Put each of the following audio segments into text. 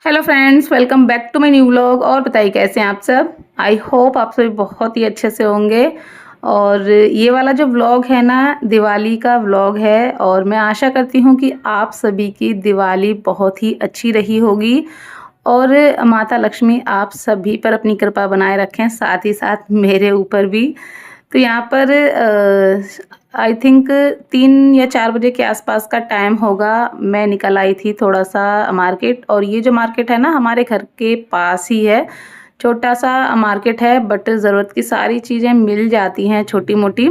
Hello friends, welcome back to my new vlog. और बताइए कैसे हैं आप सब। आई होप आप सभी बहुत ही अच्छे से होंगे। और ये वाला जो व्लॉग है ना, दिवाली का व्लॉग है और मैं आशा करती हूँ कि आप सभी की दिवाली बहुत ही अच्छी रही होगी और माता लक्ष्मी आप सभी पर अपनी कृपा बनाए रखें, साथ ही साथ मेरे ऊपर भी। तो यहाँ पर आई थिंक 3 या 4 बजे के आसपास का टाइम होगा। मैं निकल आई थी थोड़ा सा मार्केट, और ये जो मार्केट है ना हमारे घर के पास ही है। छोटा सा मार्केट है बट ज़रूरत की सारी चीज़ें मिल जाती हैं छोटी मोटी।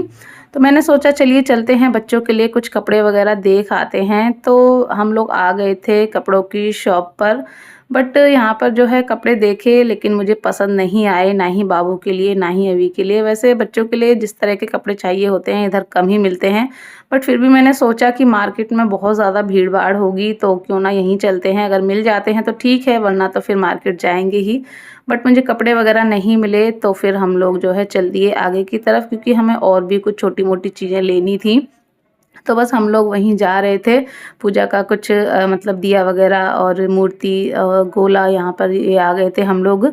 तो मैंने सोचा चलिए चलते हैं, बच्चों के लिए कुछ कपड़े वगैरह देख आते हैं। तो हम लोग आ गए थे कपड़ों की शॉप पर, बट यहाँ पर जो है कपड़े देखे लेकिन मुझे पसंद नहीं आए, ना ही बाबू के लिए ना ही अभी के लिए। वैसे बच्चों के लिए जिस तरह के कपड़े चाहिए होते हैं इधर कम ही मिलते हैं, बट फिर भी मैंने सोचा कि मार्केट में बहुत ज़्यादा भीड़ भाड़ होगी तो क्यों ना यहीं चलते हैं। अगर मिल जाते हैं तो ठीक है, वरना तो फिर मार्केट जाएंगे ही। बट मुझे कपड़े वगैरह नहीं मिले तो फिर हम लोग जो है चल दिए आगे की तरफ, क्योंकि हमें और भी कुछ छोटी मोटी चीज़ें लेनी थी। तो बस हम लोग वहीं जा रहे थे। पूजा का कुछ मतलब दिया वगैरह और मूर्ति गोला, यहाँ पर ये आ गए थे हम लोग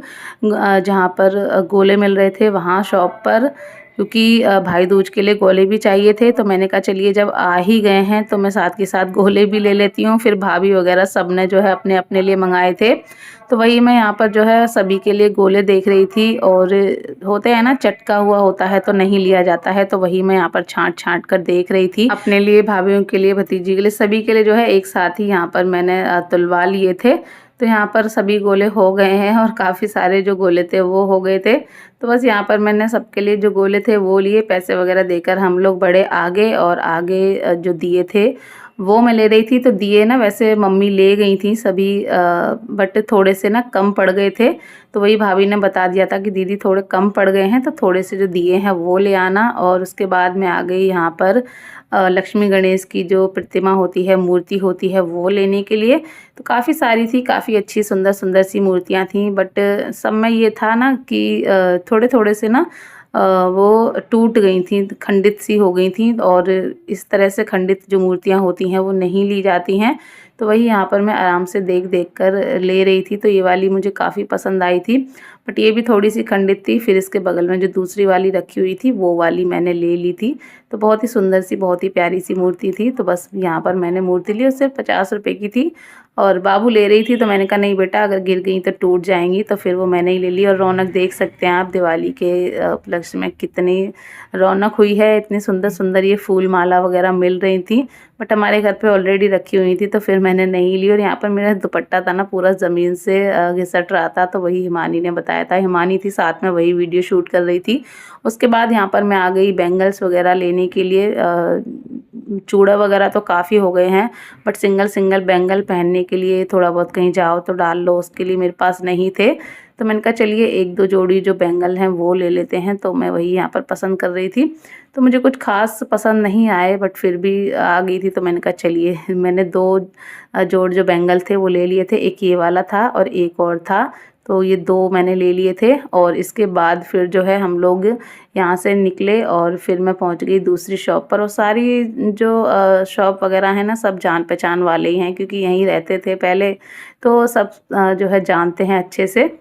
जहाँ पर गोले मिल रहे थे वहाँ शॉप पर, क्योंकि भाई दूज के लिए गोले भी चाहिए थे। तो मैंने कहा चलिए जब आ ही गए हैं तो मैं साथ के साथ गोले भी ले लेती हूँ। फिर भाभी वगैरह सब ने जो है अपने अपने लिए मंगाए थे, तो वही मैं यहाँ पर जो है सभी के लिए गोले देख रही थी। और होते हैं ना, चटका हुआ होता है तो नहीं लिया जाता है, तो वही मैं यहाँ पर छांट छांट कर देख रही थी अपने लिए, भाभीयों के लिए, भतीजी के लिए, सभी के लिए जो है एक साथ ही यहाँ पर मैंने तुलवा लिए थे। तो यहाँ पर सभी गोले हो गए हैं और काफ़ी सारे जो गोले थे वो हो गए थे। तो बस यहाँ पर मैंने सबके लिए जो गोले थे वो लिए, पैसे वगैरह देकर हम लोग बढ़े आगे। और आगे जो दिए थे वो मैं ले रही थी। तो दिए ना वैसे मम्मी ले गई थी सभी, बट थोड़े से ना कम पड़ गए थे। तो वही भाभी ने बता दिया था कि दीदी थोड़े कम पड़ गए हैं तो थोड़े से जो दिए हैं वो ले आना। और उसके बाद मैं आ गई यहाँ पर लक्ष्मी गणेश की जो प्रतिमा होती है, मूर्ति होती है, वो लेने के लिए। तो काफ़ी सारी थी, काफ़ी अच्छी सुंदर सुंदर सी मूर्तियाँ थीं, बट सब में ये था ना कि थोड़े थोड़े से ना वो टूट गई थी, खंडित सी हो गई थी। और इस तरह से खंडित जो मूर्तियाँ होती हैं वो नहीं ली जाती हैं। तो वही यहाँ पर मैं आराम से देख देख कर ले रही थी। तो ये वाली मुझे काफ़ी पसंद आई थी, बट ये भी थोड़ी सी खंडित थी। फिर इसके बगल में जो दूसरी वाली रखी हुई थी वो वाली मैंने ले ली थी। तो बहुत ही सुंदर सी, बहुत ही प्यारी सी मूर्ति थी। तो बस यहाँ पर मैंने मूर्ति ली और सिर्फ 50 रुपए की थी। और बाबू ले रही थी तो मैंने कहा नहीं बेटा, अगर गिर गई तो टूट जाएंगी। तो फिर वो मैंने ही ले ली। और रौनक देख सकते हैं आप, दिवाली के उपलक्ष्य में कितनी रौनक हुई है। इतनी सुंदर सुंदर ये फूल माला वगैरह मिल रही थी, बट हमारे घर पे ऑलरेडी रखी हुई थी तो फिर मैंने नहीं ली। और यहाँ पर मेरा दुपट्टा था ना पूरा ज़मीन से घिसट रहा था, तो वही हिमानी ने बताया था, हिमानी थी साथ में, वही वीडियो शूट कर रही थी। उसके बाद यहाँ पर मैं आ गई बैंगल्स वगैरह लेने के लिए। चूड़ा वगैरह तो काफ़ी हो गए हैं, बट सिंगल सिंगल बैंगल पहनने के लिए थोड़ा बहुत कहीं जाओ तो डाल लो, उसके लिए मेरे पास नहीं थे। तो मैंने कहा चलिए एक दो जोड़ी जो बैंगल हैं वो ले लेते हैं। तो मैं वही यहाँ पर पसंद कर रही थी। तो मुझे कुछ खास पसंद नहीं आए, बट फिर भी आ गई थी तो मैंने कहा चलिए। मैंने 2 जोड़ जो बैंगल थे वो ले लिए थे, एक ये वाला था और एक और था। तो ये 2 मैंने ले लिए थे। और इसके बाद फिर जो है हम लोग यहाँ से निकले और फिर मैं पहुँच गई दूसरी शॉप पर। और सारी जो शॉप वगैरह है ना, सब जान पहचान वाले ही हैं, क्योंकि यहीं रहते थे पहले, तो सब जो है जानते हैं अच्छे से।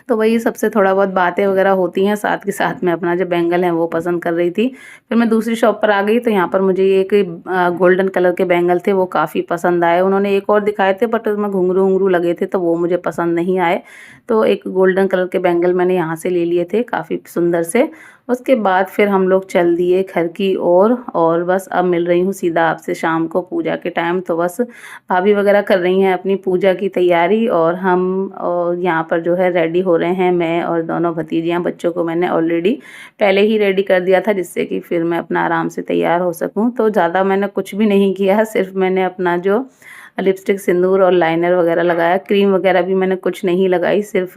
तो वही सबसे थोड़ा बहुत बातें वगैरह होती हैं, साथ के साथ में अपना जो बैंगल है वो पसंद कर रही थी। फिर मैं दूसरी शॉप पर आ गई तो यहाँ पर मुझे एक गोल्डन कलर के बैंगल थे, वो काफ़ी पसंद आए। उन्होंने एक और दिखाए थे बट उसमें घुंघरू उंगरू लगे थे तो वो मुझे पसंद नहीं आए। तो एक गोल्डन कलर के बैंगल मैंने यहाँ से ले लिए थे, काफ़ी सुंदर से। उसके बाद फिर हम लोग चल दिए घर की ओर। और बस अब मिल रही हूँ सीधा आपसे शाम को पूजा के टाइम। तो बस भाभी वगैरह कर रही हैं अपनी पूजा की तैयारी और हम यहाँ पर जो है रेडी हो रहे हैं। मैं और दोनों भतीजियाँ, बच्चों को मैंने ऑलरेडी पहले ही रेडी कर दिया था, जिससे कि फिर मैं अपना आराम से तैयार हो सकूँ। तो ज़्यादा मैंने कुछ भी नहीं किया, सिर्फ मैंने अपना जो लिपस्टिक, सिंदूर और लाइनर वगैरह लगाया। क्रीम वगैरह भी मैंने कुछ नहीं लगाई, सिर्फ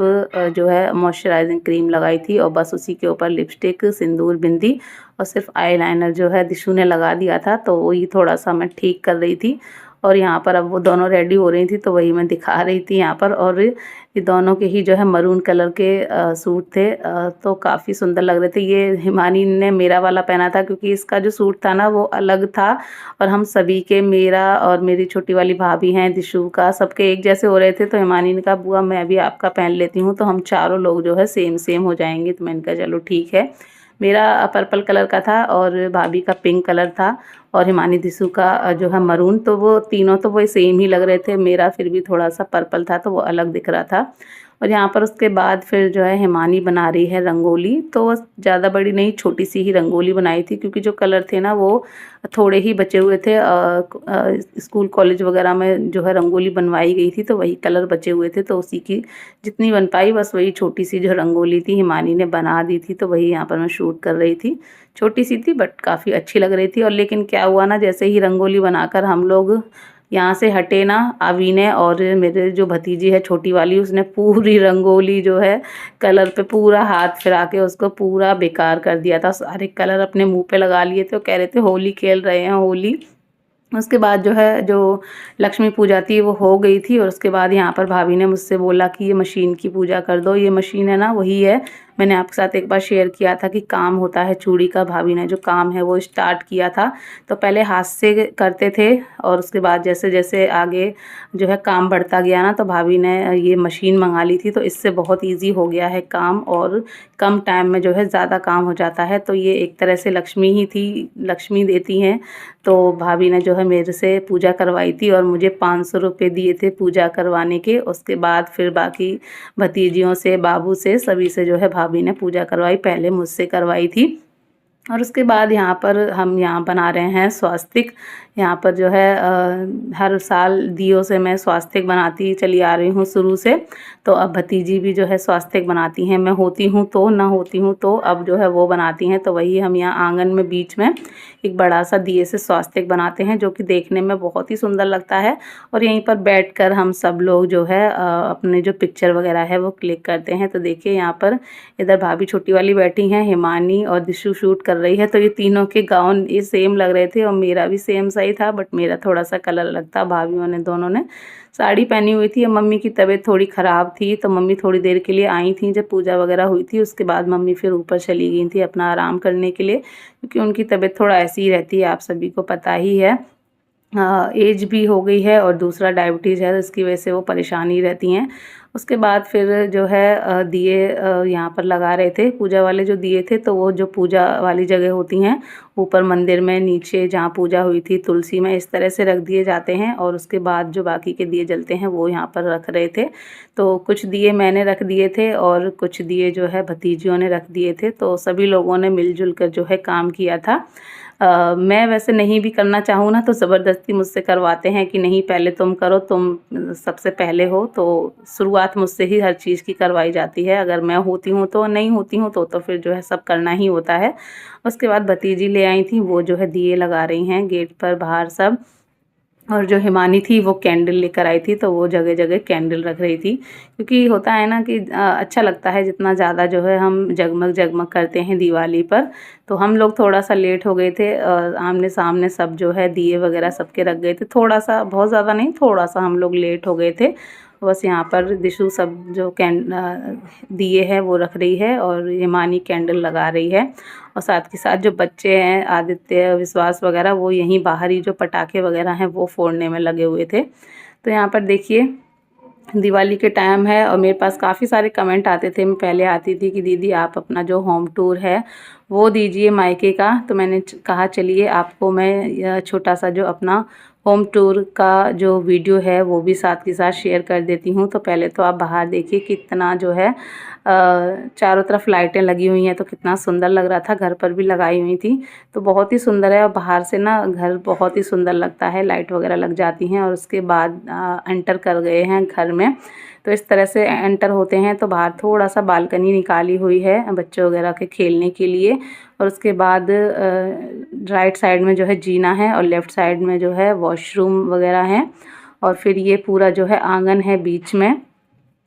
जो है मॉइस्चराइजिंग क्रीम लगाई थी। और बस उसी के ऊपर लिपस्टिक, सिंदूर, बिंदी और सिर्फ आई लाइनर जो है दिशु ने लगा दिया था, तो वही थोड़ा सा मैं ठीक कर रही थी। और यहाँ पर अब वो दोनों रेडी हो रही थी तो वही मैं दिखा रही थी यहाँ पर। और ये दोनों के ही जो है मरून कलर के सूट थे, तो काफ़ी सुंदर लग रहे थे। ये हिमानी ने मेरा वाला पहना था क्योंकि इसका जो सूट था ना वो अलग था, और हम सभी के, मेरा और मेरी छोटी वाली भाभी हैं दिशु का, सबके एक जैसे हो रहे थे। तो हिमानी ने कहा बुआ मैं भी आपका पहन लेती हूँ, तो हम चारों लोग जो है सेम सेम हो जाएंगे। तो मैंने कहा चलो ठीक है। मेरा पर्पल कलर का था और भाभी का पिंक कलर था, और हिमानी दिशु का जो है मरून। तो वो तीनों तो वो सेम ही लग रहे थे, मेरा फिर भी थोड़ा सा पर्पल था तो वो अलग दिख रहा था। और यहाँ पर उसके बाद फिर जो है हिमानी बना रही है रंगोली। तो वो ज़्यादा बड़ी नहीं, छोटी सी ही रंगोली बनाई थी क्योंकि जो कलर थे ना वो थोड़े ही बचे हुए थे। स्कूल कॉलेज वगैरह में जो है रंगोली बनवाई गई थी तो वही कलर बचे हुए थे, तो उसी की जितनी बन पाई बस वही छोटी सी जो रंगोली थी हिमानी ने बना दी थी। तो वही यहाँ पर मैं शूट कर रही थी। छोटी सी थी बट काफ़ी अच्छी लग रही थी। और लेकिन क्या हुआ ना, जैसे ही रंगोली बनाकर हम लोग यहाँ से हटे ना, अभी ने और मेरे जो भतीजी है छोटी वाली, उसने पूरी रंगोली जो है कलर पे पूरा हाथ फिरा के उसको पूरा बेकार कर दिया था। सारे कलर अपने मुंह पे लगा लिए थे और कह रहे थे होली खेल रहे हैं होली। उसके बाद जो है जो लक्ष्मी पूजा थी वो हो गई थी, और उसके बाद यहाँ पर भाभी ने मुझसे बोला कि ये मशीन की पूजा कर दो। ये मशीन है ना वही है, मैंने आपके साथ एक बार शेयर किया था कि काम होता है चूड़ी का। भाभी ने जो काम है वो स्टार्ट किया था। तो पहले हाथ से करते थे और उसके बाद जैसे जैसे आगे जो है काम बढ़ता गया ना, तो भाभी ने ये मशीन मंगा ली थी। तो इससे बहुत ईजी हो गया है काम, और कम टाइम में जो है ज़्यादा काम हो जाता है। तो ये एक तरह से लक्ष्मी ही थी, लक्ष्मी देती हैं। तो भाभी ने जो है मेरे से पूजा करवाई थी और मुझे 500 रुपये दिए थे पूजा करवाने के। उसके बाद फिर बाकी भतीजियों से, बाबू से, सभी से जो है भाभी ने पूजा करवाई, पहले मुझसे करवाई थी। और उसके बाद यहाँ पर हम यहाँ बना रहे हैं स्वास्तिक। यहाँ पर जो है हर साल दियों से मैं स्वास्तिक बनाती चली आ रही हूँ शुरू से। तो अब भतीजी भी जो है स्वास्तिक बनाती हैं, मैं होती हूँ तो ना होती हूँ तो अब जो है वो बनाती हैं। तो वही हम यहाँ आंगन में बीच में एक बड़ा सा दिए से स्वास्तिक बनाते हैं, जो कि देखने में बहुत ही सुंदर लगता है। और यहीं पर बैठकर हम सब लोग जो है अपने जो पिक्चर वगैरह है वो क्लिक करते हैं। तो देखिए यहाँ पर इधर भाभी छोटी वाली बैठी हैं, हिमानी और दिशु शूट कर रही है। तो ये तीनों के गाउन ये सेम लग रहे थे और मेरा भी सेम सही था, बट मेरा थोड़ा सा कलर अलग था। भाभीयों ने दोनों ने साड़ी पहनी हुई थी। मम्मी की तबीयत थोड़ी ख़राब थी तो मम्मी थोड़ी देर के लिए आई थी जब पूजा वगैरह हुई थी। उसके बाद मम्मी फिर ऊपर चली गई थी अपना आराम करने के लिए, क्योंकि उनकी तबीयत थोड़ा ऐसी ही रहती है, आप सभी को पता ही है। एज भी हो गई है और दूसरा डायबिटीज़ है, इसकी वजह से वो परेशानी रहती हैं। उसके बाद फिर जो है दिए यहाँ पर लगा रहे थे, पूजा वाले जो दिए थे। तो वो जो पूजा वाली जगह होती हैं ऊपर मंदिर में, नीचे जहाँ पूजा हुई थी तुलसी में, इस तरह से रख दिए जाते हैं। और उसके बाद जो बाकी के दिए जलते हैं वो यहाँ पर रख रहे थे। तो कुछ दिए मैंने रख दिए थे और कुछ दिए जो है भतीजियों ने रख दिए थे। तो सभी लोगों ने मिलजुल कर जो है काम किया था। मैं वैसे नहीं भी करना चाहूँ ना तो ज़बरदस्ती मुझसे करवाते हैं कि नहीं पहले तुम करो, तुम सबसे पहले हो। तो शुरुआत मुझसे ही हर चीज़ की करवाई जाती है, अगर मैं होती हूँ तो, नहीं होती हूँ तो फिर जो है सब करना ही होता है। उसके बाद भतीजी ले आई थी, वो जो है दिए लगा रही हैं गेट पर बाहर सब। और जो हिमानी थी वो कैंडल लेकर आई थी, तो वो जगह जगह कैंडल रख रही थी। क्योंकि होता है ना कि अच्छा लगता है जितना ज़्यादा जो है हम जगमग जगमग करते हैं दिवाली पर। तो हम लोग थोड़ा सा लेट हो गए थे, आमने सामने सब जो है दिए वगैरह सबके रख गए थे। थोड़ा सा, बहुत ज़्यादा नहीं, थोड़ा सा हम लोग लेट हो गए थे। बस यहाँ पर दिशु सब जो दिए है वो रख रही है और हिमानी कैंडल लगा रही है। और साथ के साथ जो बच्चे हैं आदित्य, विश्वास वगैरह, वो यहीं बाहर ही जो पटाखे वगैरह हैं वो फोड़ने में लगे हुए थे। तो यहाँ पर देखिए दिवाली के टाइम है और मेरे पास काफ़ी सारे कमेंट आते थे। मैं पहले आती थी कि दीदी आप अपना जो होम टूर है वो दीजिए मायके का। तो मैंने कहा चलिए आपको मैं छोटा सा जो अपना होम टूर का जो वीडियो है वो भी साथ के साथ शेयर कर देती हूँ। तो पहले तो आप बाहर देखिए कितना जो है चारों तरफ लाइटें लगी हुई हैं, तो कितना सुंदर लग रहा था। घर पर भी लगाई हुई थी तो बहुत ही सुंदर है। और बाहर से ना घर बहुत ही सुंदर लगता है, लाइट वगैरह लग जाती हैं। और उसके बाद एंटर कर गए हैं घर में। तो इस तरह से एंटर होते हैं तो बाहर थोड़ा सा बालकनी निकाली हुई है बच्चों वगैरह के खेलने के लिए। और उसके बाद राइट साइड में जो है जीना है और लेफ़्ट साइड में जो है वॉशरूम वगैरह है। और फिर ये पूरा जो है आंगन है बीच में,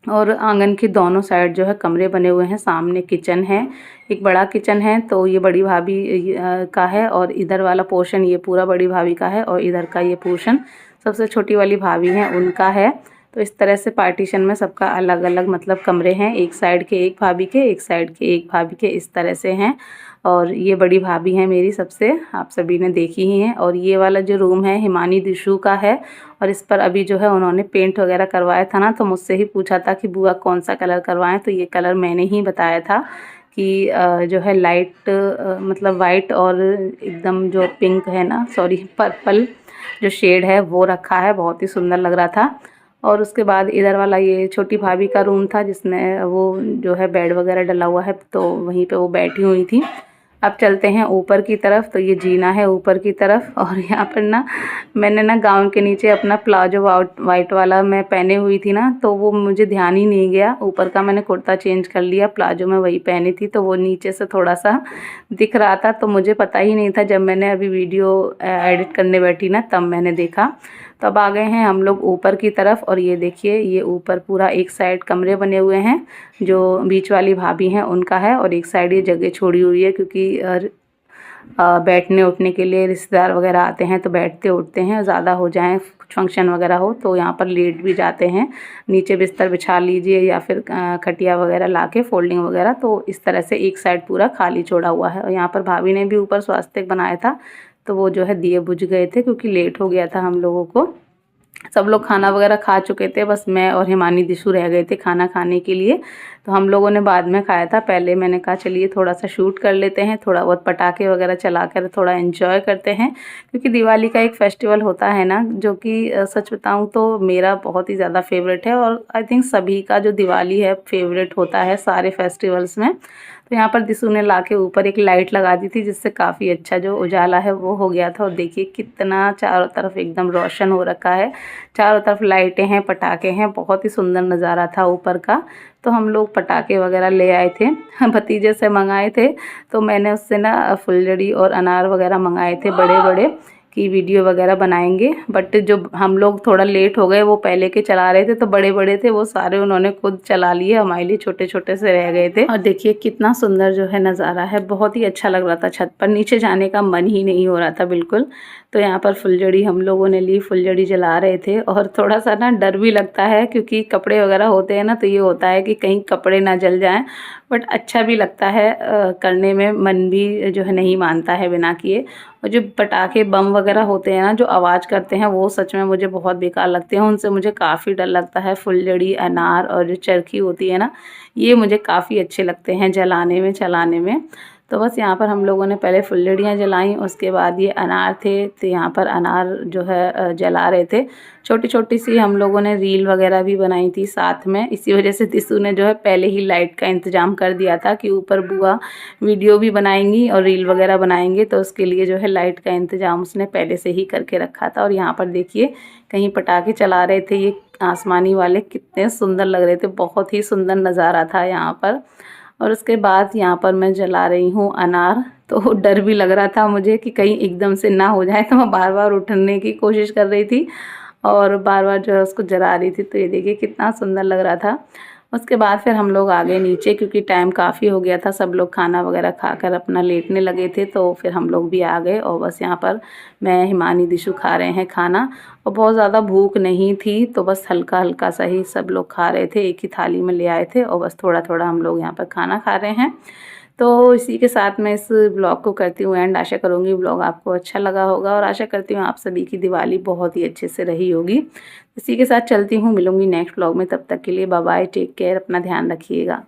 और आंगन के दोनों साइड जो है कमरे बने हुए हैं। सामने किचन है, एक बड़ा किचन है, तो ये बड़ी भाभी का है। और इधर वाला पोर्शन ये पूरा बड़ी भाभी का है और इधर का ये पोर्शन सबसे छोटी वाली भाभी हैं उनका है। तो इस तरह से पार्टीशन में सबका अलग अलग मतलब कमरे हैं, एक साइड के एक भाभी के, एक साइड के एक भाभी के, इस तरह से हैं। और ये बड़ी भाभी हैं मेरी सबसे, आप सभी ने देखी ही हैं। और ये वाला जो रूम है हिमानी दिशु का है, और इस पर अभी जो है उन्होंने पेंट वगैरह करवाया था ना, तो मुझसे ही पूछा था कि बुआ कौन सा कलर करवाएं, तो ये कलर मैंने ही बताया था कि जो है लाइट मतलब वाइट और एकदम जो पिंक है ना, सॉरी पर्पल जो शेड है वो रखा है, बहुत ही सुंदर लग रहा था। और उसके बाद इधर वाला ये छोटी भाभी का रूम था जिसमें वो जो है बेड वगैरह डला हुआ है, तो वहीं पे वो बैठी हुई थी। अब चलते हैं ऊपर की तरफ, तो ये जीना है ऊपर की तरफ। और यहाँ पर ना मैंने ना गाउन के नीचे अपना प्लाजो वाइट वाला मैं पहने हुई थी ना, तो वो मुझे ध्यान ही नहीं गया, ऊपर का मैंने कुर्ता चेंज कर लिया, प्लाजो में वही पहनी थी, तो वो नीचे से थोड़ा सा दिख रहा था, तो मुझे पता ही नहीं था। जब मैंने अभी वीडियो एडिट करने बैठी ना तब मैंने देखा। तो अब आ गए हैं हम लोग ऊपर की तरफ, और ये देखिए ये ऊपर पूरा एक साइड कमरे बने हुए हैं, जो बीच वाली भाभी हैं उनका है, और एक साइड ये जगह छोड़ी हुई है क्योंकि बैठने उठने के लिए रिश्तेदार वगैरह आते हैं तो बैठते उठते हैं, ज़्यादा हो जाएं कुछ फंक्शन वगैरह हो तो यहाँ पर लेट भी जाते हैं। नीचे बिस्तर बिछा लीजिए या फिर खटिया वगैरह लाके फोल्डिंग वगैरह, तो इस तरह से एक साइड पूरा खाली छोड़ा हुआ है। और यहाँ पर भाभी ने भी ऊपर स्वास्तिक बनाया था, तो वो जो है दिए बुझ गए थे क्योंकि लेट हो गया था हम लोगों को। सब लोग खाना वगैरह खा चुके थे, बस मैं और हिमानी दिशु रह गए थे खाना खाने के लिए। तो हम लोगों ने बाद में खाया था, पहले मैंने कहा चलिए थोड़ा सा शूट कर लेते हैं, थोड़ा बहुत पटाखे वगैरह चला कर थोड़ा एंजॉय करते हैं, क्योंकि दिवाली का एक फेस्टिवल होता है ना जो कि सच बताऊं तो मेरा बहुत ही ज़्यादा फेवरेट है, और आई थिंक सभी का जो दिवाली है फेवरेट होता है सारे फेस्टिवल्स में। तो यहाँ पर दिशु ने लाके ऊपर एक लाइट लगा दी थी जिससे काफ़ी अच्छा जो उजाला है वो हो गया था। और देखिए कितना चारों तरफ एकदम रोशन हो रखा है, चारों तरफ लाइटें हैं, पटाखे हैं, बहुत ही सुंदर नज़ारा था ऊपर का। तो हम लोग पटाखे वगैरह ले आए थे, भतीजे से मंगाए थे, तो मैंने उससे ना फुलझड़ी और अनार वगैरह मंगाए थे बड़े बड़े कि वीडियो वगैरह बनाएंगे। बट जो हम लोग थोड़ा लेट हो गए, वो पहले के चला रहे थे तो बड़े बड़े थे वो सारे उन्होंने खुद चला लिए, हमारे लिए छोटे छोटे से रह गए थे। और देखिए कितना सुंदर जो है नज़ारा है, बहुत ही अच्छा लग रहा था, छत पर नीचे जाने का मन ही नहीं हो रहा था बिल्कुल। तो यहाँ पर फुलझड़ी हम लोगों ने ली, फुलझड़ी जला रहे थे, और थोड़ा सा ना डर भी लगता है क्योंकि कपड़े वगैरह होते हैं ना, तो ये होता है कि कहीं कपड़े ना जल जाएं, बट अच्छा भी लगता है करने में, मन भी जो है नहीं मानता है बिना किए। और जो पटाखे बम वगैरह होते हैं ना जो आवाज़ करते हैं वो सच में मुझे बहुत बेकार लगते हैं, उनसे मुझे काफ़ी डर लगता है। फुलझड़ी, अनार और जो चरखी होती है ना, ये मुझे काफ़ी अच्छे लगते हैं जलाने में, चलाने में। तो बस यहाँ पर हम लोगों ने पहले फुलझड़ियाँ जलाई, उसके बाद ये अनार थे तो यहाँ पर अनार जो है जला रहे थे। छोटी छोटी सी हम लोगों ने रील वगैरह भी बनाई थी साथ में, इसी वजह से दिशु ने जो है पहले ही लाइट का इंतज़ाम कर दिया था कि ऊपर बुआ वीडियो भी बनाएंगी और रील वगैरह बनाएंगे, तो उसके लिए जो है लाइट का इंतज़ाम उसने पहले से ही करके रखा था। और यहाँ पर देखिए कहीं पटाखे चला रहे थे, ये आसमानी वाले कितने सुंदर लग रहे थे, बहुत ही सुंदर नज़ारा था यहाँ पर। और उसके बाद यहाँ पर मैं जला रही हूँ अनार, तो डर भी लग रहा था मुझे कि कहीं एकदम से ना हो जाए, तो मैं बार बार उठने की कोशिश कर रही थी और बार बार जो है उसको जला रही थी। तो ये देखिए कितना सुंदर लग रहा था। उसके बाद फिर हम लोग आ गए नीचे क्योंकि टाइम काफ़ी हो गया था, सब लोग खाना वगैरह खाकर अपना लेटने लगे थे, तो फिर हम लोग भी आ गए। और बस यहाँ पर मैं, हिमानी, दिशु खा रहे हैं खाना, और बहुत ज़्यादा भूख नहीं थी तो बस हल्का हल्का सा ही सब लोग खा रहे थे, एक ही थाली में ले आए थे, और बस थोड़ा थोड़ा हम लोग यहाँ पर खाना खा रहे हैं। तो इसी के साथ मैं इस ब्लॉग को करती हूँ एंड। आशा करूँगी ब्लॉग आपको अच्छा लगा होगा, और आशा करती हूँ आप सभी की दिवाली बहुत ही अच्छे से रही होगी। इसी के साथ चलती हूँ, मिलूँगी नेक्स्ट ब्लॉग में, तब तक के लिए बाय बाय, टेक केयर, अपना ध्यान रखिएगा।